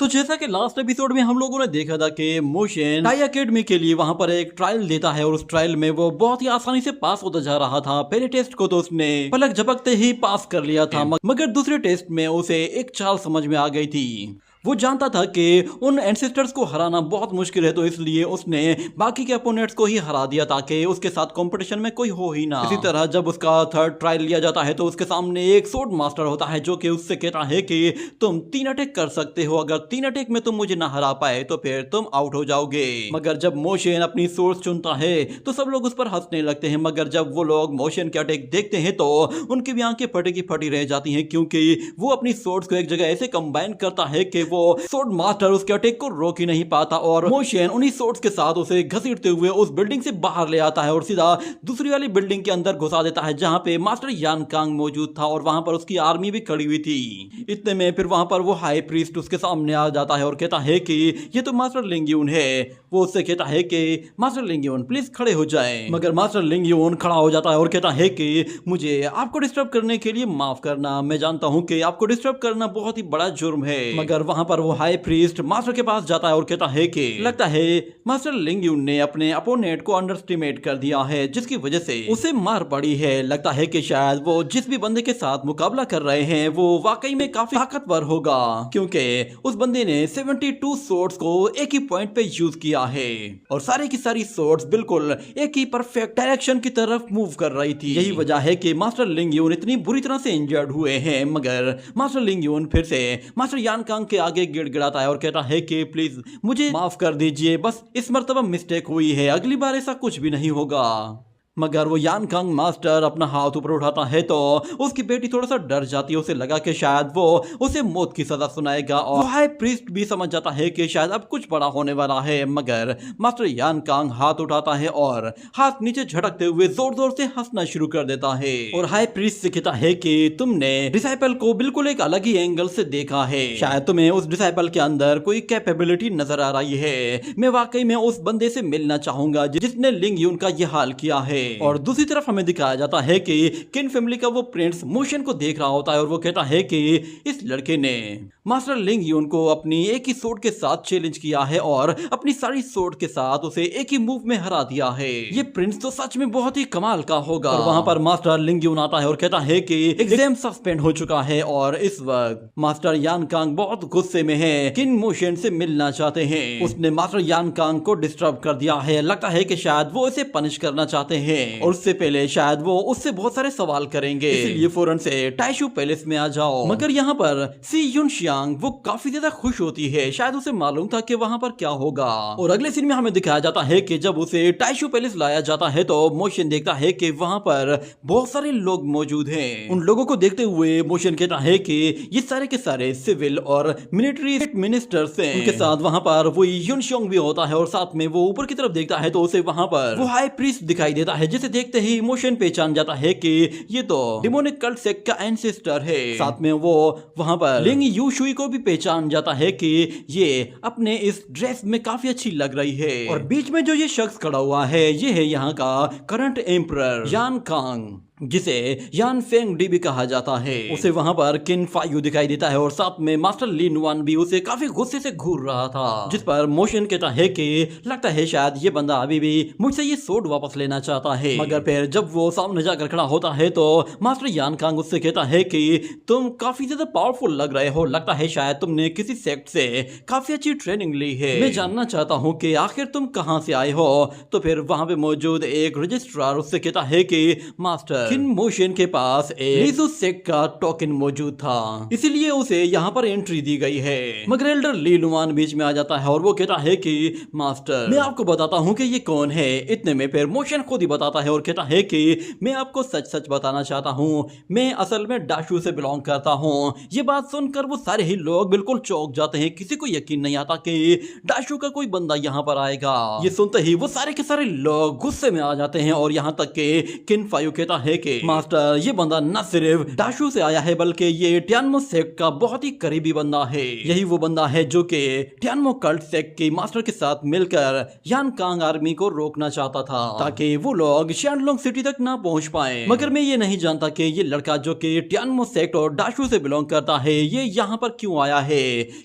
तो जैसा कि लास्ट एपिसोड में हम लोगों ने देखा था कि मोशन टाई एकेडमी के लिए वहां पर एक ट्रायल देता है और उस ट्रायल में वो बहुत ही आसानी से पास होता जा रहा था। पहले टेस्ट को तो उसने पलक झपकते ही पास कर लिया था, मगर दूसरे टेस्ट में उसे एक चाल समझ में आ गई थी। वो जानता था कि उन एंसेस्टर्स को हराना बहुत मुश्किल है, तो इसलिए उसने बाकी के अपोनेंट्स को ही हरा दिया ताकि उसके साथ कंपटीशन में कोई हो ही ना। इसी तरह जब उसका थर्ड ट्रायल लिया जाता है तो उसके सामने एक सोर्ड मास्टर होता है जो कि उससे कहता है कि तुम 3 अटैक कर सकते हो, अगर 3 अटैक में तुम मुझे ना हरा पाए तो फिर तुम आउट हो जाओगे। मगर जब मोशन अपनी सोर्स चुनता है तो सब लोग उस पर हंसने लगते हैं, मगर जब वो लोग मोशन के अटैक देखते हैं तो उनकी भी आंखें फटी की फटी रह जाती हैं, क्योंकि वो अपनी सोर्स को एक जगह ऐसे कंबाइन करता है कि वो सोर्ड मास्टर उसके अटैक को रोक ही नहीं पाता और मोशन उन्हीं सोर्ड्स के साथ उसे घसीटते हुए उस बिल्डिंग से बाहर ले आता है और सीधा दूसरी वाली बिल्डिंग के अंदर घुसा देता है जहां पे मास्टर यान कांग मौजूद था और वहां पर उसकी आर्मी भी खड़ी हुई थी। इतने में फिर वहां पर वो हाई प्रीस्ट उसके सामने आ जाता है और कहता है कि ये तो मास्टर लिंगयून है। वो उससे कहता है कि मास्टर लिंगयून प्लीज खड़े हो जाएं, मगर मास्टर लिंगयून खड़ा हो जाता है और कहता है कि मुझे आपको डिस्टर्ब करने के लिए माफ करना, मैं जानता हूं कि आपको डिस्टर्ब करना बहुत ही बड़ा जुर्म है। मगर वहां पर वो हाई प्रीस्ट मास्टर के पास जाता है और कहता है कि लगता है मास्टर लिंगयून ने अपने अपोनेंट को अंडरस्टिमेट कर दिया है, जिसकी वजह से उसे मार पड़ी है। लगता है कि शायद वो जिस भी बंदे के साथ मुकाबला कर रहे हैं वो वाकई में काफी ताकतवर होगा, क्योंकि उस बंदे ने 72 सोर्ड्स को एक ही पॉइंट पे यूज किया है और सारी की सारी सोर्ड्स बिल्कुल एक ही परफेक्ट डायरेक्शन की तरफ मूव कर रही थी। यही वजह है कि मास्टर लिंगयून इतनी बुरी तरह से इंजर्ड हुए हैं। मगर मास्टर लिंगयून फिर से मास्टर यान कांग के आगे गिड़गिड़ाता है और कहता है कि प्लीज मुझे माफ कर दीजिए, बस इस मर्तबा मिस्टेक हुई है, अगली बार ऐसा कुछ भी नहीं होगा। मगर वो यान कांग मास्टर अपना हाथ ऊपर उठाता है तो उसकी बेटी थोड़ा सा डर जाती है। उसे लगा कि शायद वो उसे मौत की सजा सुनाएगा और हाई प्रीस्ट भी समझ जाता है कि शायद अब कुछ बड़ा होने वाला है। मगर मास्टर यान कांग हाथ उठाता है और हाथ नीचे झटकते हुए जोर जोर से हंसना शुरू कर देता है और हाई प्रीस्ट से कहता है कि तुमने डिसाइपल को बिल्कुल एक अलग ही एंगल से देखा है, शायद तुम्हें उस डिसाइपल के अंदर कोई कैपेबिलिटी नजर आ रही है। मैं वाकई में उस बंदे से मिलना चाहूंगा जिसने लिंगयून का यह हाल किया है। और दूसरी तरफ हमें दिखाया जाता है कि किन फैमिली का वो प्रिंस मोशन को देख रहा होता है और वो कहता है कि इस लड़के ने मास्टर लिंगयून को अपनी एक ही सोर्ड के साथ चैलेंज किया है और अपनी सारी सोर्ड के साथ उसे एक ही मूव में हरा दिया है। ये प्रिंस तो सच में बहुत ही कमाल का होगा। और वहां पर मास्टर लिंगयून आता है और कहता है कि एग्जाम सस्पेंड हो चुका है और इस वक्त मास्टर यान कांग बहुत गुस्से में है, किन मोशन से मिलना चाहते हैं। उसने मास्टर यान कांग को डिस्टर्ब कर दिया है, लगता है कि शायद वो इसे पनिश करना चाहते हैं और उससे पहले शायद वो उससे बहुत सारे सवाल करेंगे, इसलिए फौरन से टाइशू पैलेस में आ जाओ। मगर यहाँ पर सी युन शियांग वो काफी ज्यादा खुश होती है, शायद उसे मालूम था कि वहाँ पर क्या होगा। और अगले सीन में हमें दिखाया जाता है कि जब उसे टाइशू पैलेस लाया जाता है तो मोशन देखता है कि वहाँ पर बहुत सारे लोग मौजूद हैं। उन लोगों को देखते हुए मोशन कहता है कि ये सारे के सारे सिविल और मिलिट्री मिनिस्टर्स हैं। उनके साथ वहाँ पर वो युन शियांग भी होता है और साथ में वो ऊपर की तरफ देखता है तो उसे वहाँ पर वो हाई प्रीस्ट दिखाई देता है, जिसे देखते ही मोशन पहचान जाता है कि ये तो डिमोनिक कल्ट सेक्ट का एंसेस्टर है। साथ में वो वहां पर लिंग यू शुई को भी पहचान जाता है कि ये अपने इस ड्रेस में काफी अच्छी लग रही है। और बीच में जो ये शख्स खड़ा हुआ है ये है यहाँ का करंट एम्परर यान कांग, जिसे यान फेंग डी भी कहा जाता है। उसे वहां पर किन फायू दिखाई देता है और साथ में मास्टर लिन वन भी उसे काफी गुस्से से घूर रहा था, जिस पर मोशन कहता है कि लगता है शायद ये बंदा अभी भी मुझसे ये सोड वापस लेना चाहता है। मगर फिर जब वो सामने जाकर खड़ा होता है तो मास्टर यान कांग उससे कहता है कि तुम काफी ज्यादा पावरफुल लग रहे हो, लगता है शायद तुमने किसी सेक्ट से काफी अच्छी ट्रेनिंग ली है। मैं जानना चाहता हूँ कि आखिर तुम कहाँ से आए हो। तो फिर वहां पे मौजूद एक रजिस्ट्रार उससे कहता है कि मास्टर किन मोशन के पास एक लीजो सेक्ट का टोकन मौजूद था, इसीलिए उसे यहाँ पर एंट्री दी गई है। मगर एल्डर ली लुआन बीच में आ जाता है और वो कहता है कि मास्टर मैं आपको बताता हूँ कि ये कौन है। इतने में फिर मोशन खुद ही बताता है और कहता है कि मैं आपको सच सच बताना चाहता हूँ, मैं असल में डाशू से बिलोंग करता हूँ। ये बात सुनकर वो सारे ही लोग बिल्कुल चौंक जाते हैं, किसी को यकीन नहीं आता कि डाशू का कोई बंदा यहाँ पर आएगा। ये सुनते ही वो सारे के सारे लोग गुस्से में आ जाते हैं और यहाँ तक कि किन फायू कहता है कि मास्टर ये बंदा न सिर्फ डाशू से आया है बल्कि ये टियानमो सेक्ट का बहुत ही करीबी बंदा है। यही वो बंदा है जो कि टियानमो कल्ट सेक्ट के मास्टर के साथ मिलकर यान कांग आर्मी को रोकना चाहता था ताकि वो लोग शियांगलोंग सिटी तक ना पहुंच पाए। मगर मैं ये नहीं जानता कि ये लड़का जो कि टियानमो सेक्ट और डाशू से बिलोंग करता है ये यहाँ पर क्यों आया है।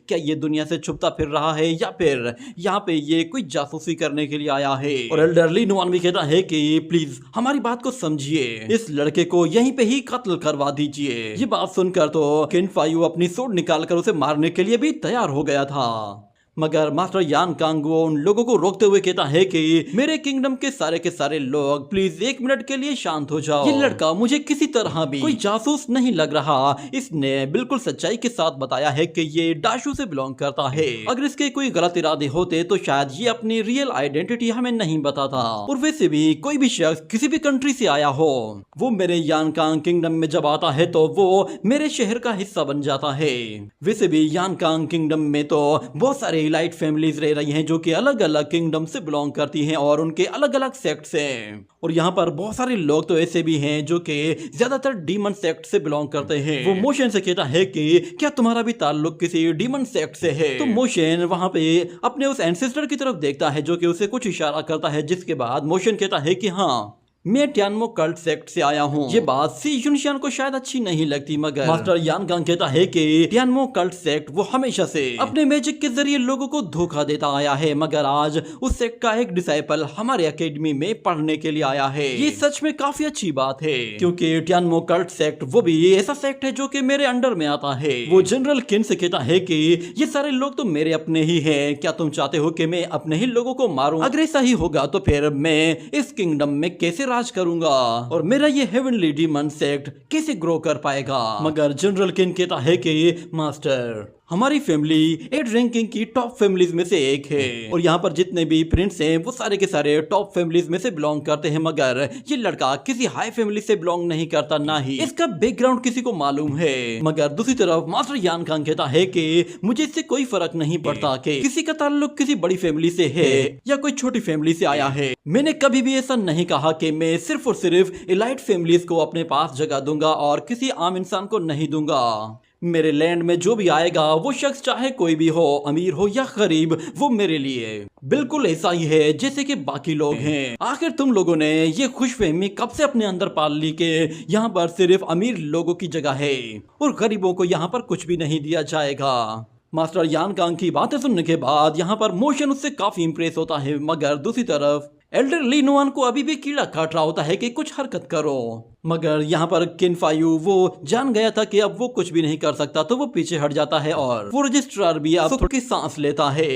क्या ये दुनिया से छुपता फिर रहा है या फिर यहाँ पे ये कोई जासूसी करने के लिए आया है। और एल्डर ली नुआन भी कहता है कि प्लीज हमारी बात को समझिए, इस लड़के को यहीं पे ही कत्ल करवा दीजिए। ये बात सुनकर तो किन फायू अपनी सोड निकालकर उसे मारने के लिए भी तैयार हो गया था। मगर मास्टर यान कांग वो उन लोगों को रोकते हुए कहता है कि मेरे किंगडम के सारे लोग प्लीज 1 मिनट के लिए शांत हो जाओ। ये लड़का मुझे किसी तरह भी कोई जासूस नहीं लग रहा। इसने बिल्कुल सच्चाई के साथ बताया है कि ये डाशू से बिलोंग करता है। अगर इसके कोई गलत इरादे होते तो शायद ये अपनी रियल आइडेंटिटी हमें नहीं बताता। और वैसे भी कोई भी शख्स किसी भी कंट्री से आया हो वो मेरे यान कांग किंगडम में जब आता है तो वो मेरे शहर का हिस्सा बन जाता है। वैसे भी यान कांग किंगडम में तो बहुत सारे इलाइट फैमिलीज रह रही हैं जो कि अलग अलग किंगडम से बिलोंग करती हैं और उनके अलग अलग सेक्ट्स हैं। और यहाँ पर बहुत सारे लोग तो ऐसे भी हैं जो कि ज्यादातर डीमन सेक्ट से बिलोंग करते हैं। वो मोशन से कहता है कि क्या तुम्हारा भी ताल्लुक किसी डीमन सेक्ट से है। तो मोशन वहां पे अपने उस एंसेस्टर की तरफ देखता है जो कि उसे कुछ इशारा करता है, जिसके बाद मोशन कहता है कि हाँ मैं टियानमो कल्ट सेक्ट से आया हूँ। ये बात सी युनशियान को शायद अच्छी नहीं लगती मगर मास्टर यान कांग कहता है कि टियानमो कल्ट सेक्ट वो हमेशा से अपने मैजिक के जरिए लोगों को धोखा देता आया है, मगर आज उस सेक्ट का एक डिसाइपल हमारे एकेडमी में पढ़ने के लिए आया है। ये सच में काफी अच्छी बात है क्योंकि टियानमो कल्ट सेक्ट वो भी ऐसा सेक्ट है जो कि मेरे अंडर में आता है। वो जनरल किन से कहता है कि ये सारे लोग तो मेरे अपने ही है, क्या तुम चाहते हो कि मैं अपने ही लोगों को मारूं? अगर ऐसा ही होगा तो फिर मैं इस किंगडम में कैसे राज करूंगा और मेरा ये हेवनली डीमन सेक्ट कैसे ग्रो कर पाएगा? मगर जनरल किन कहता है कि मास्टर हमारी फैमिली 8 रैंकिंग की टॉप फैमिलीज में से एक है और यहाँ पर जितने भी प्रिंस हैं वो सारे के सारे टॉप फैमिलीज में से बिलोंग करते हैं, मगर ये लड़का किसी हाई फैमिली से बिलोंग नहीं करता, ना ही इसका बैकग्राउंड किसी को मालूम है। मगर दूसरी तरफ मास्टर यान कांग कहता है कि मुझे इससे कोई फर्क नहीं पड़ता कि किसी का ताल्लुक किसी बड़ी फैमिली से है या कोई छोटी फैमिली से आया है। मैंने कभी भी ऐसा नहीं कहा कि मैं सिर्फ और सिर्फ इलाइट फैमिलीज को अपने पास जगह दूंगा और किसी आम इंसान को नहीं दूंगा। मेरे लैंड में जो भी आएगा वो शख्स चाहे कोई भी हो, अमीर हो या गरीब, वो मेरे लिए बिल्कुल ऐसा ही है जैसे कि बाकी लोग हैं। आखिर तुम लोगों ने ये खुशफहमी कब से अपने अंदर पाल ली कि यहाँ पर सिर्फ अमीर लोगों की जगह है और गरीबों को यहाँ पर कुछ भी नहीं दिया जाएगा? मास्टर यान कांग की बातें सुनने के बाद यहाँ पर मोशन उससे काफी इंप्रेस होता है, मगर दूसरी तरफ एल्डर ली नुआन को अभी भी कीड़ा काट रहा होता है कि कुछ हरकत करो। मगर यहाँ पर किन फायू वो जान गया था कि अब वो कुछ भी नहीं कर सकता, तो वो पीछे हट जाता है और वो रजिस्ट्रार भी अब थोड़ी सांस लेता है।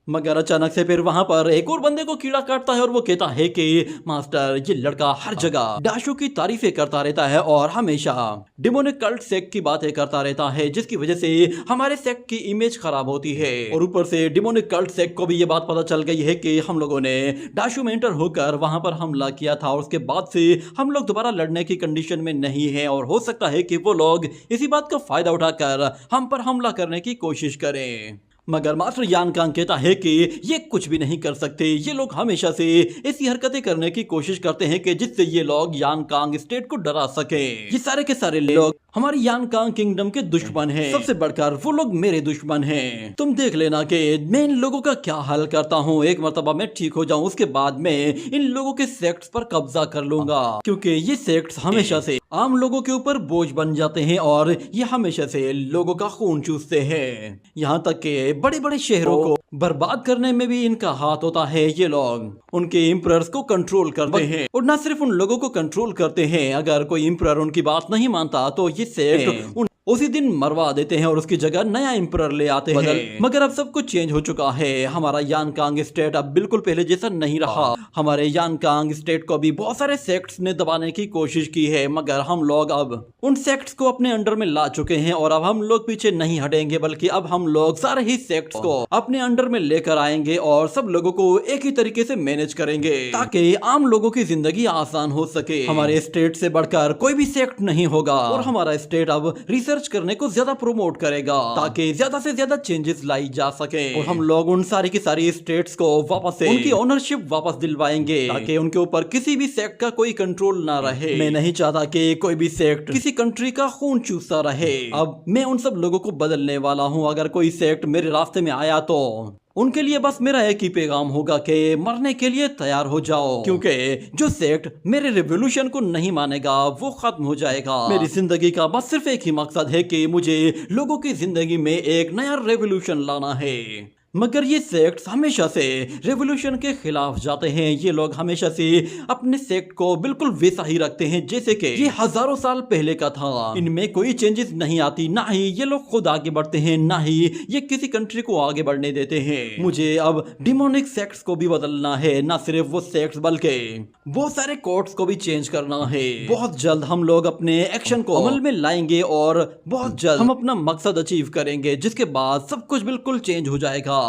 मगर अचानक से फिर वहाँ पर एक और बंदे को कीड़ा काटता है और वो कहता है कि मास्टर ये लड़का हर जगह डाशू की तारीफें करता रहता है और हमेशा डिमोनिक कल्ट सेक्ट की बातें करता रहता है, जिसकी वजह से हमारे सेक्ट की इमेज खराब होती है। और ऊपर से डिमोनिक कल्ट सेक्ट को भी ये बात पता चल गई है कि हम लोगों ने डाशू में एंटर होकर वहां पर हमला किया था और उसके बाद से हम लोग दोबारा लड़ने की कंडीशन में नहीं है और हो सकता है कि वो लोग इसी बात का फायदा उठाकर हम पर हमला करने की कोशिश करें। मगर मास्टर यान कांग कहता है कि ये कुछ भी नहीं कर सकते। ये लोग हमेशा से ऐसी हरकतें करने की कोशिश करते हैं कि जिससे ये लोग यान कांग स्टेट को डरा सके। ये सारे के सारे लोग हमारी यान कांग किंगडम के दुश्मन हैं। सबसे बढ़कर वो लोग मेरे दुश्मन हैं। तुम देख लेना कि मैं इन लोगों का क्या हाल करता हूँ। एक मर्तबा मैं ठीक हो जाऊँ उसके बाद मैं इन लोगों के सेक्ट्स पर कब्जा कर लूंगा, क्योंकि ये सेक्ट्स हमेशा से आम लोगों के ऊपर बोझ बन जाते हैं और ये हमेशा से लोगों का खून चूसते हैं। यहाँ तक के बड़े बड़े शहरों को बर्बाद करने में भी इनका हाथ होता है। ये लोग उनके इम्परर्स को कंट्रोल करते हैं और न सिर्फ उन लोगों को कंट्रोल करते हैं, अगर कोई इम्परर उनकी बात नहीं मानता तो ये सेक्ट उसी दिन मरवा देते हैं और उसकी जगह नया एम्परर ले आते हैं। मगर अब सब कुछ चेंज हो चुका है। हमारा यान कांग स्टेट अब बिल्कुल पहले जैसा नहीं रहा। हमारे यान कांग स्टेट को भी बहुत सारे सेक्ट्स ने दबाने की कोशिश की है, मगर हम लोग अब उन सेक्ट्स को अपने अंडर में ला चुके हैं और अब हम लोग पीछे नहीं हटेंगे, बल्कि अब हम लोग सारे ही सेक्ट्स को अपने अंडर में लेकर आएंगे और सब लोगों को एक ही तरीके से मैनेज करेंगे ताकि आम लोगों की जिंदगी आसान हो सके। हमारे स्टेट से बढ़कर कोई भी सेक्ट नहीं होगा और हमारा स्टेट अब रिसर्च रिसर्च करने को ज्यादा प्रमोट करेगा ताकि ज्यादा से ज्यादा चेंजेस लाई जा सके और हम लोग उन सारी की सारी स्टेट्स को वापस से उनकी ओनरशिप वापस दिलवाएंगे ताकि उनके ऊपर किसी भी सेक्ट का कोई कंट्रोल ना रहे। मैं नहीं चाहता कि कोई भी सेक्ट किसी कंट्री का खून चूसता रहे। अब मैं उन सब लोगों को बदलने वाला हूँ। अगर कोई सेक्ट मेरे रास्ते में आया तो उनके लिए बस मेरा एक ही पैगाम होगा कि मरने के लिए तैयार हो जाओ, क्योंकि जो सेक्ट मेरे रिवॉल्यूशन को नहीं मानेगा वो खत्म हो जाएगा। मेरी जिंदगी का बस सिर्फ एक ही मकसद है कि मुझे लोगों की जिंदगी में एक नया रेवोल्यूशन लाना है। मगर ये सेक्ट्स हमेशा से रेवोल्यूशन के खिलाफ जाते हैं। ये लोग हमेशा से अपने सेक्ट को बिल्कुल वैसा ही रखते हैं जैसे कि ये हजारों साल पहले का था। इनमें कोई चेंजेस नहीं आती, ना ही ये लोग खुद आगे बढ़ते हैं, ना ही ये किसी कंट्री को आगे बढ़ने देते हैं। मुझे अब डिमोनिक सेक्ट्स को भी बदलना है, ना सिर्फ वो सेक्ट्स बल्कि बहुत सारे कोड्स को भी चेंज करना है। बहुत जल्द हम लोग अपने एक्शन को अमल में लाएंगे और बहुत जल्द हम अपना मकसद अचीव करेंगे, जिसके बाद सब कुछ बिल्कुल चेंज हो जाएगा।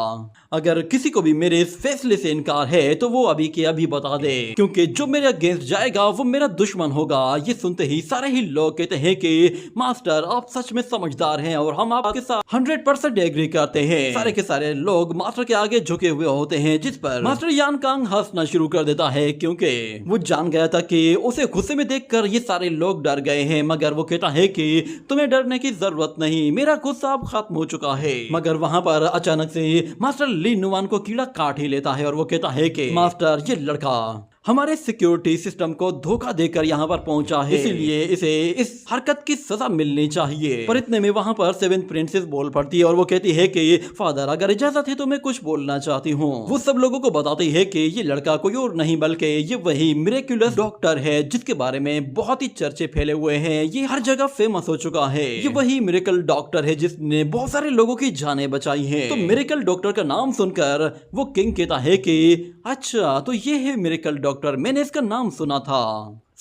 अगर किसी को भी मेरे इस फैसले से इनकार है तो वो अभी के अभी बता दे, क्योंकि जो मेरे अगेंस्ट जाएगा वो मेरा दुश्मन होगा। ये सुनते ही सारे ही लोग कहते हैं कि मास्टर आप सच में समझदार हैं और हम आपके साथ 100% एग्री करते हैं। सारे के सारे लोग मास्टर के आगे झुके हुए होते हैं, जिस पर मास्टर यान कांग हंसना शुरू कर देता है, क्योंकि वो जान गया था कि उसे गुस्से में देखकर ये सारे लोग डर गए हैं। मगर वो कहता है कि तुम्हें डरने की जरूरत नहीं, मेरा गुस्सा अब खत्म हो चुका है। मगर वहां पर अचानक से मास्टर ली नुवान को कीड़ा काट ही लेता है और वो कहता है कि मास्टर ये लड़का हमारे सिक्योरिटी सिस्टम को धोखा देकर यहाँ पर पहुंचा है, इसीलिए इसे इस हरकत की सजा मिलनी चाहिए। पर इतने में वहाँ पर सेवेंथ प्रिंसेस बोल पड़ती है और वो कहती है कि फादर अगर इजाजत है तो मैं कुछ बोलना चाहती हूँ। वो सब लोगों को बताती है कि ये लड़का कोई और नहीं बल्कि ये वही मिरेक्युलस डॉक्टर है जिसके बारे में बहुत ही चर्चे फैले हुए हैं। ये हर जगह फेमस हो चुका है। ये वही मिरेकल डॉक्टर है जिसने बहुत सारे लोगों की जानें बचाई है। तो मिरेकल डॉक्टर का नाम सुनकर वो किंग कहता है कि अच्छा तो ये है मिरेकल डॉक्टर, मैंने इसका नाम सुना था।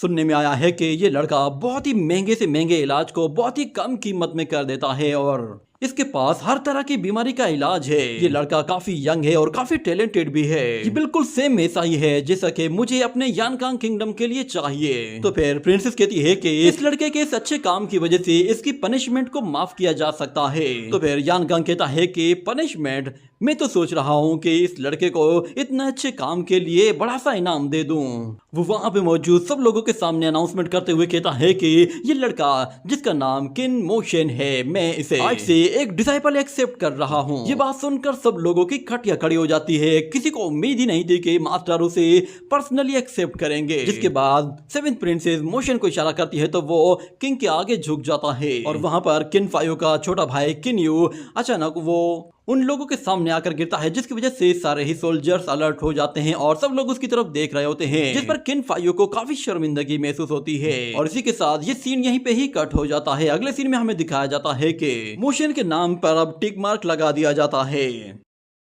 सुनने में आया है कि ये लड़का बहुत ही महंगे से महंगे इलाज को बहुत ही कम कीमत में कर देता है और इसके पास हर तरह की बीमारी का इलाज है। ये लड़का काफी यंग है और काफी टैलेंटेड भी है। ये बिल्कुल सेम ऐसा ही है जैसा कि मुझे अपने यानकांग किंगडम के लिए चाहिए। तो फिर प्रिंसेस कहती है कि इस लड़के के इस अच्छे काम की वजह से इसकी पनिशमेंट को माफ किया जा सकता है। तो फिर यानकांग कहता है कि पनिशमेंट, मैं तो सोच रहा हूँ कि इस लड़के को इतना अच्छे काम के लिए बड़ा सा इनाम दे दूं। वो वहाँ पे मौजूद सब लोगों के सामने अनाउंसमेंट करते हुए कहता है कि ये लड़का जिसका नाम किन मोशन है, मैं इसे आज से एक डिसाइपल एक्सेप्ट कर रहा हूँ। ये बात सुनकर सब लोगों की खटिया खड़ी हो जाती है। किसी को उम्मीद ही नहीं थी कि मास्टर उसे पर्सनली एक्सेप्ट करेंगे। जिसके बाद सेवेंथ प्रिंसेस मोशन को इशारा करती है तो वो किंग के आगे झुक जाता है और वहाँ पर किन फायो का छोटा भाई किन यू अचानक वो उन लोगों के सामने आकर गिरता है, जिसकी वजह से सारे ही सोल्जर्स अलर्ट हो जाते हैं और सब लोग उसकी तरफ देख रहे होते हैं, जिस पर किन फायो को काफी शर्मिंदगी महसूस होती है। और इसी के साथ ये सीन यहीं पे ही कट हो जाता है। अगले सीन में हमें दिखाया जाता है कि मोशन के नाम पर अब टिक मार्क लगा दिया जाता है,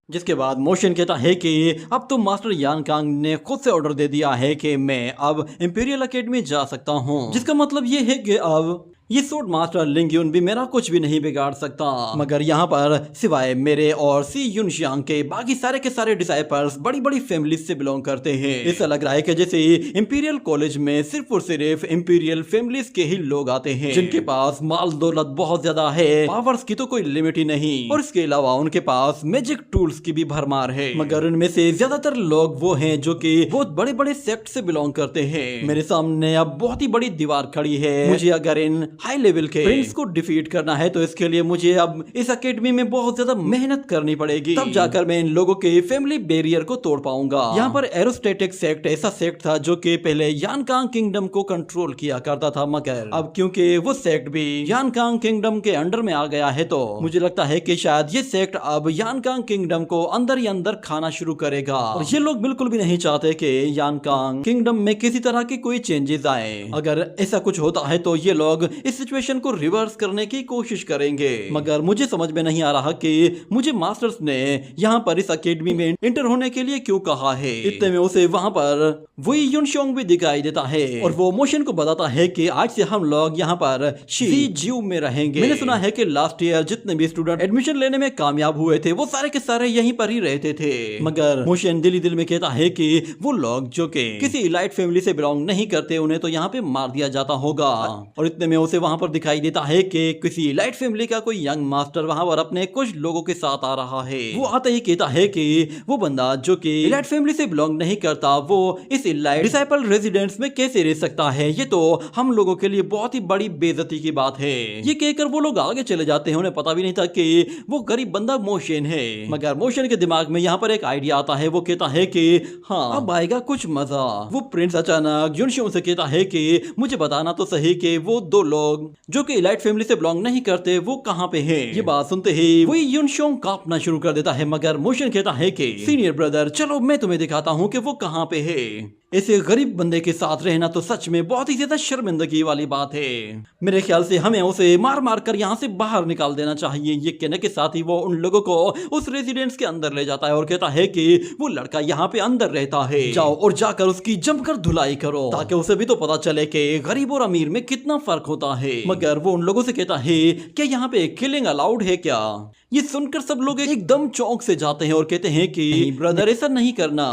जिसके बाद मोशन कहता है कि अब तो मास्टर यानकांग ने खुद से ऑर्डर दे दिया है कि मैं अब इंपीरियल अकेडमी जा सकता हूँ, जिसका मतलब ये है कि अब ये सूट मास्टर लिंग यून भी मेरा कुछ भी नहीं बिगाड़ सकता। मगर यहाँ पर सिवाय मेरे और सी यून शियांग के बाकी सारे के सारे डिसाइपल्स बड़ी बड़ी फैमिली से बिलोंग करते हैं। ऐसा लग रहा है कि जैसे इंपीरियल कॉलेज में सिर्फ और सिर्फ इंपीरियल फैमिलीज के ही लोग आते हैं, जिनके पास माल दौलत बहुत ज्यादा है, पावर्स की तो कोई लिमिट ही नहीं, और इसके अलावा उनके पास मैजिक टूल्स की भी भरमार है। मगर उनमें से ज्यादातर लोग वो हैं जो कि बहुत बड़े बड़े सेक्ट से बिलोंग करते हैं। मेरे सामने अब बहुत ही बड़ी दीवार खड़ी है। मुझे अगर इन हाई लेवल के प्रिंस को डिफीट करना है तो इसके लिए मुझे अब इस एकेडमी में बहुत ज्यादा मेहनत करनी पड़ेगी, तब जाकर मैं इन लोगों के फैमिली बैरियर को तोड़ पाऊंगा। यहाँ पर एरोस्टेटिक सेक्ट ऐसा सेक्ट था जो कि पहले यानकांग किंगडम को कंट्रोल किया करता था, मगर अब क्योंकि वो सेक्ट भी यानकांग किंगडम के अंडर में आ गया है तो मुझे लगता है कि शायद ये सेक्ट अब यानकांग किंगडम को अंदर ही अंदर खाना शुरू करेगा। और ये लोग बिल्कुल भी नहीं चाहते कि यानकांग किंगडम में किसी तरह की कोई चेंजेस आए। अगर ऐसा कुछ होता है तो ये लोग इस सिचुएशन को रिवर्स करने की कोशिश करेंगे। मगर मुझे समझ में नहीं आ रहा कि मुझे मास्टर्स ने यहाँ पर इस एकेडमी में इंटर होने के लिए क्यों कहा है। इतने में उसे वहाँ पर वही युनशोंग भी दिखाई देता है और वो मोशन को बताता है कि आज से हम लोग यहाँ पर शी जीव में रहेंगे। मैंने सुना है कि लास्ट ईयर जितने भी स्टूडेंट एडमिशन लेने में कामयाब हुए थे वो सारे के सारे यहीं पर ही रहते थे। मगर मोशन दिल ही दिल में कहता है कि वो लोग जो कि किसी इलाइट फैमिली से बिलोंग नहीं करते उन्हें तो यहाँ पे मार दिया जाता होगा। और इतने में उसे उसे वहां पर दिखाई देता है कि किसी इलाइट फैमिली का कोई यंग मास्टर वहां पर अपने कुछ लोगों के साथ आ रहा है। वो आते ही कहता है कि वो बंदा जो कि इलाइट फैमिली से बिलोंग नहीं करता वो इस इलाइट डिसाइपल रेजिडेंस में कैसे रह सकता है, ये तो हम लोगों के लिए बहुत ही बड़ी बेइज्जती की बात है। ये कहकर वो लोग आगे चले जाते हैं। उन्हें पता भी नहीं था कि वो गरीब बंदा मोशन है, मगर मोशन के दिमाग में यहाँ पर एक आइडिया आता है। वो कहता है कि हाँ अब आएगा कुछ मजा। वो प्रिंस अचानक युनशोंग से कहता है कि मुझे बताना तो सही कि वो दो लोग जो कि इलाइट फैमिली से बिलोंग नहीं करते वो कहाँ पे हैं। ये बात सुनते ही वही युनशोंग कांपना शुरू कर देता है, मगर मोशन कहता है कि सीनियर ब्रदर चलो मैं तुम्हें दिखाता हूँ कि वो कहाँ पे है। ऐसे गरीब बंदे के साथ रहना तो सच में बहुत ही ज्यादा शर्मिंदगी वाली बात है। मेरे ख्याल से हमें उसे मार मार कर यहाँ से बाहर निकाल देना चाहिए। ये कहने के साथ ही वो उन लोगों को उस रेजिडेंस के अंदर ले जाता है और कहता है कि वो लड़का यहाँ पे अंदर रहता है, जाओ और जाकर उसकी जमकर धुलाई करो ताकि उसे भी तो पता चले कि गरीब और अमीर में कितना फर्क होता है। मगर वो उन लोगों से कहता है क्या यहाँ पे किलिंग अलाउड है क्या। ये सुनकर सब लोग एकदम चौंक से जाते हैं और कहते हैं कि ब्रदर ऐसा नहीं करना,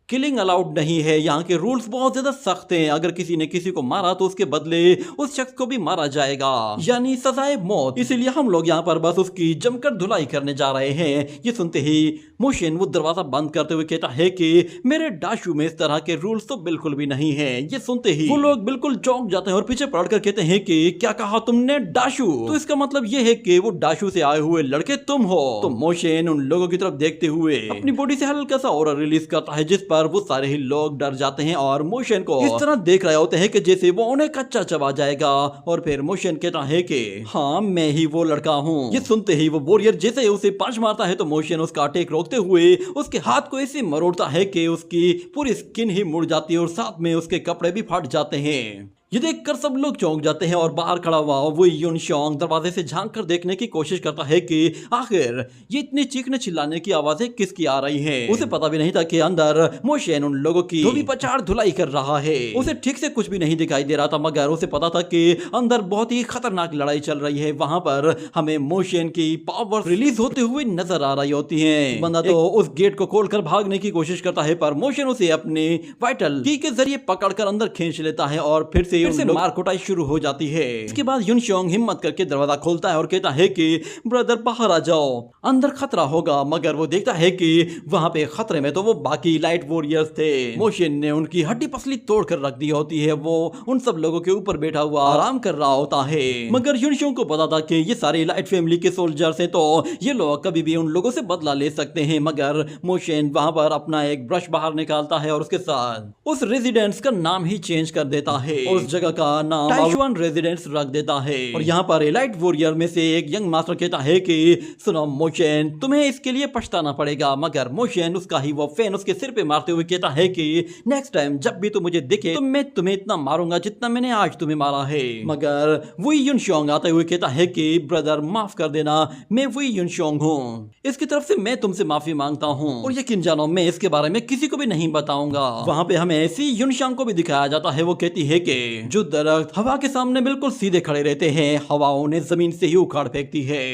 किलिंग अलाउड नहीं है। यहाँ के रूल्स बहुत ज्यादा सख्त हैं। अगर किसी ने किसी को मारा तो उसके बदले उस शख्स को भी मारा जाएगा, यानी सजाए मौत। इसीलिए हम लोग यहाँ पर बस उसकी जमकर धुलाई करने जा रहे हैं। ये सुनते ही मोशन वो दरवाजा बंद करते हुए कहता है कि मेरे डाशू में इस तरह के रूल्स तो बिल्कुल भी नहीं है। ये सुनते ही वो लोग बिल्कुल चौंक जाते हैं और पीछे पलटकर कहते हैं कि क्या कहा तुमने, डाशू? तो इसका मतलब ये है कि वो डाशू से आए हुए लड़के तुम हो। तो मोशन उन लोगों की तरफ देखते हुए अपनी बॉडी से हल्का सा ऑरा रिलीज करता है, जिस पर वो सारे ही लोग डर जाते हैं और मोशन को इस तरह देख रहे होते हैं कि जैसे वो उन्हें कच्चा चबा जाएगा। और फिर मोशन कहता है कि हाँ मैं ही वो लड़का हूँ। ये सुनते ही वो वॉरियर जैसे ही उसे पंच मारता है तो मोशन उसका अटैक रोकते हुए उसके हाथ को ऐसे मरोड़ता है कि उसकी पूरी स्किन ही मुड़ जाती है और साथ में उसके कपड़े भी फट जाते हैं। ये देखकर सब लोग चौंक जाते हैं और बाहर खड़ा हुआ वो युनशोंग दरवाजे से झांक कर देखने की कोशिश करता है कि आखिर ये इतनी चीखने चिल्लाने की आवाजें किसकी आ रही हैं। उसे पता भी नहीं था कि अंदर मोशन उन लोगों की धोबी पचाड़ धुलाई कर रहा है। उसे ठीक से कुछ भी नहीं दिखाई दे रहा था, मगर उसे पता था कि अंदर बहुत ही खतरनाक लड़ाई चल रही है। वहां पर हमें मोशन की पावर रिलीज होते हुए नजर आ रही होती है। बंदा तो उस गेट को खोलकर भागने की कोशिश करता है, पर मोशन उसे अपने वाइटल की के जरिए पकड़कर अंदर खींच लेता है और फिर से मार कुटाई शुरू हो जाती है। इसके बाद युनशोंग हिम्मत करके दरवाजा खोलता है और कहता है कि ब्रदर बाहर आ जाओ, अंदर खतरा होगा। मगर वो देखता है कि वहां पे खतरे में तो वो बाकी लाइट वॉरियर्स थे। मोशन ने उनकी हड्डी पसली तोड़ कर रख दी होती है। वो उन सब लोगों के ऊपर बैठा हुआ आराम कर रहा होता है। मगर युनशोंग को पता था कि ये सारे लाइट फैमिली के सोल्जर्स हैं, तो ये लोग कभी भी उन लोगों से बदला ले सकते हैं। मगर मोशन वहां पर अपना एक ब्रश बाहर निकालता है और उसके साथ उस रेजिडेंस का नाम ही चेंज कर देता है। उस जगह का नाम टाइशुआन रेजिडेंस रख देता है। और यहाँ पर एलाइट वॉरियर में से एक यंग मास्टर कहता है कि सुनो मोशन, तुम्हें इसके लिए पछताना पड़ेगा। मगर मोशन उसका ही वो फैन उसके सिर पे मारते हुए कहता है कि नेक्स्ट टाइम जब भी तुम मुझे दिखे तो मैं तुम्हें इतना मारूंगा जितना मैंने आज तुम्हें मारा है। मगर वही युनशोंग आते हुए कहता है कि ब्रदर माफ कर देना, मैं वही युनशोंग हूँ, इसकी तरफ से मैं तुमसे माफी मांगता हूँ और यकीन जानो मैं इसके बारे में किसी को भी नहीं बताऊंगा। वहाँ पे हमें ऐसी युनशोंग को भी दिखाया जाता है। वो कहती है कि जो दरख्त हवा के सामने बिल्कुल सीधे खड़े रहते हैं, हवा उन्हें जमीन से ही उखाड़ फेंकती है।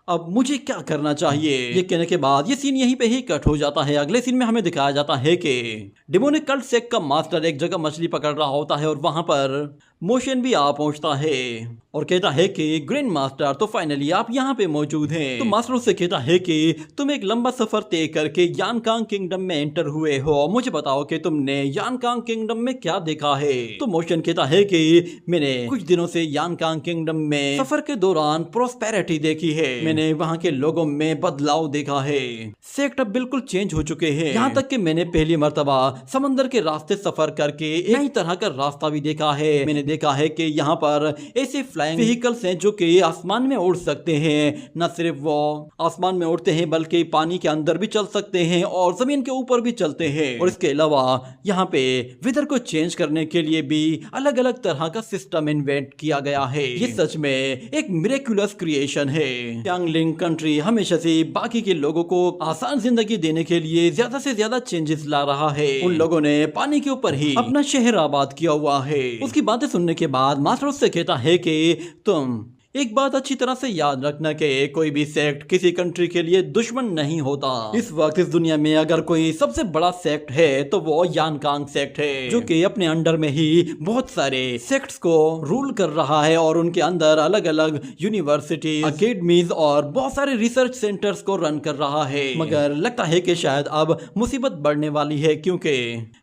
अब मुझे क्या करना चाहिए? ये कहने के बाद ये सीन यहीं पे ही कट हो जाता है। अगले सीन में हमें दिखाया जाता है कि डेमोनिक कल्ट सेक्ट का मास्टर एक जगह मछली पकड़ रहा होता है और वहां पर मोशन भी आ पहुंचता है और कहता है कि ग्रैंड मास्टर तो फाइनली आप यहाँ पे मौजूद हैं। तो मास्टर उससे कहता है कि तुम एक लंबा सफर तय करके यानकांग किंगडम में एंटर हुए हो, मुझे बताओ कि तुमने यानकांग किंगडम में क्या देखा है। तो मोशन कहता है कि मैंने कुछ दिनों से यानकांग किंगडम में सफर के दौरान प्रोस्पेरिटी देखी है, मैंने वहाँ के लोगों में बदलाव देखा है, सेक्ट अब बिल्कुल चेंज हो चुके हैं। यहाँ तक कि मैंने पहली मर्तबा समंदर के रास्ते सफर करके एक नई तरह का रास्ता भी देखा है। मैंने देखा है कि यहाँ पर ऐसे फ्लाइंग व्हीकल्स हैं जो कि आसमान में उड़ सकते हैं। न सिर्फ वो आसमान में उड़ते हैं बल्कि पानी के अंदर भी चल सकते हैं और जमीन के ऊपर भी चलते हैं। और इसके अलावा यहाँ पे वेदर को चेंज करने के लिए भी अलग अलग तरह का सिस्टम इन्वेंट किया गया है। ये सच में एक मिरेक्युलस क्रिएशन है। यांगलिंग कंट्री हमेशा से बाकी के लोगों को आसान जिंदगी देने के लिए ज्यादा से ज्यादा चेंजेस ला रहा है। उन लोगों ने पानी के ऊपर ही अपना शहर आबाद किया हुआ है। उसकी बातें सुनने के बाद मास्टर उससे कहता है कि तुम एक बात अच्छी तरह से याद रखना कि कोई भी सेक्ट किसी कंट्री के लिए दुश्मन नहीं होता। इस वक्त इस दुनिया में अगर कोई सबसे बड़ा सेक्ट है तो वो यानकांग सेक्ट है, जो कि अपने अंडर में ही बहुत सारे सेक्ट्स को रूल कर रहा है और उनके अंदर अलग अलग यूनिवर्सिटीज, अकेडमीज और बहुत सारे रिसर्च सेंटर्स को रन कर रहा है। मगर लगता है कि शायद अब मुसीबत बढ़ने वाली है, क्योंकि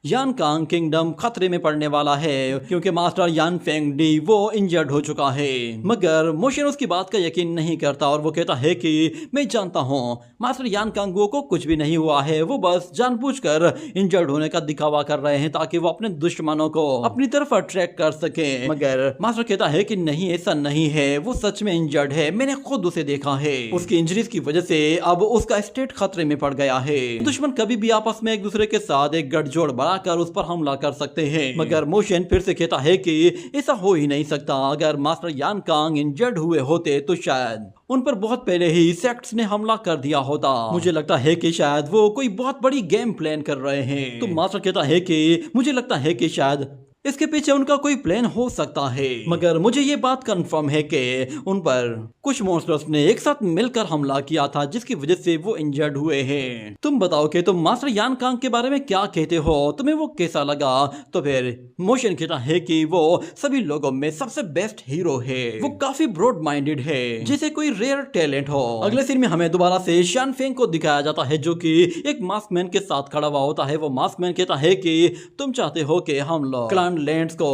यानकांग किंगडम खतरे में पड़ने वाला है, क्योंकि मास्टर यान फेंग डी वो इंजर्ड हो चुका है। मगर मोशन उसकी बात का यकीन नहीं करता और वो कहता है कि मैं जानता हूँ मास्टर यानकांग को कुछ भी नहीं हुआ है, वो बस जानबूझकर इंजर्ड होने का दिखावा कर रहे हैं ताकि वो अपने दुश्मनों को अपनी तरफ अट्रैक्ट कर सके। मगर मास्टर कहता है कि नहीं, ऐसा नहीं है, वो सच में इंजर्ड है, मैंने खुद उसे देखा है। उसकी इंजरीज की वजह से अब उसका स्टेट खतरे में पड़ गया है। दुश्मन कभी भी आपस में एक दूसरे के साथ एक गठजोड़ बढ़ाकर उस पर हमला कर सकते हैं। मगर मोशन फिर से कहता है कि ऐसा हो ही नहीं सकता। अगर मास्टर यानकांग इंजर्ड हुए होते तो शायद उन पर बहुत पहले ही सेक्ट्स ने हमला कर दिया होता। मुझे लगता है कि शायद वो कोई बहुत बड़ी गेम प्लान कर रहे हैं। तो मास्टर कहता है कि मुझे लगता है कि शायद इसके पीछे उनका कोई प्लान हो सकता है, मगर मुझे ये बात कंफर्म है कि उन पर कुछ मॉन्स्टर्स ने एक साथ मिलकर हमला किया था, जिसकी वजह से वो इंजर्ड हुए हैं। तुम बताओ कि तुम मास्टर यानकांग के बारे में क्या कहते हो, तुम्हें वो कैसा लगा? तो फिर मोशन कहता है कि वो सभी लोगों में सबसे बेस्ट हीरो है, वो काफी ब्रॉड माइंडेड है, जैसे कोई रेयर टैलेंट हो। अगले सीन में हमें दोबारा से शान फेंग को दिखाया जाता है, जो कि एक मास्कमैन के साथ खड़ा हुआ होता है। वो मास्कमैन कहता है कि तुम चाहते हो कि हम लोग क्लान लैंड्स को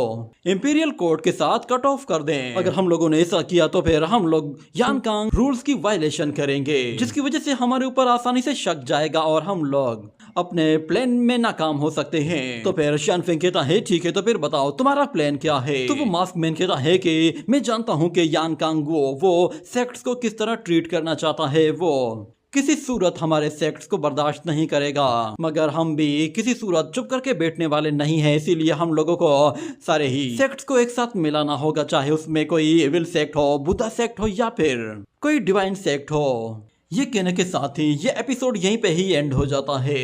इंपीरियल कोर्ट के साथ कट ऑफ कर दें। अगर हम लोगों ने ऐसा किया तो फिर हम लोग यानकांग रूल्स की वायलेशन करेंगे, जिसकी वजह से हमारे ऊपर आसानी से शक जाएगा और हम लोग अपने प्लान में नाकाम हो सकते हैं। तो फिर शान फेंग कहता है ठीक है, तो फिर बताओ तुम्हारा प्लान क्या है? तो वो मास्कमैन कहता है कि मैं जानता हूँ कि यानकांग वो सेक्ट्स को किस तरह ट्रीट करना चाहता है, वो किसी सूरत हमारे सेक्ट्स को बर्दाश्त नहीं करेगा, मगर हम भी किसी सूरत चुप करके बैठने वाले नहीं हैं। इसीलिए हम लोगों को सारे ही सेक्ट्स को एक साथ मिलाना होगा, चाहे उसमें कोई एविल सेक्ट हो, बुद्धा सेक्ट हो या फिर कोई डिवाइन सेक्ट हो। ये कहने के साथ ही ये एपिसोड यहीं पे ही एंड हो जाता है।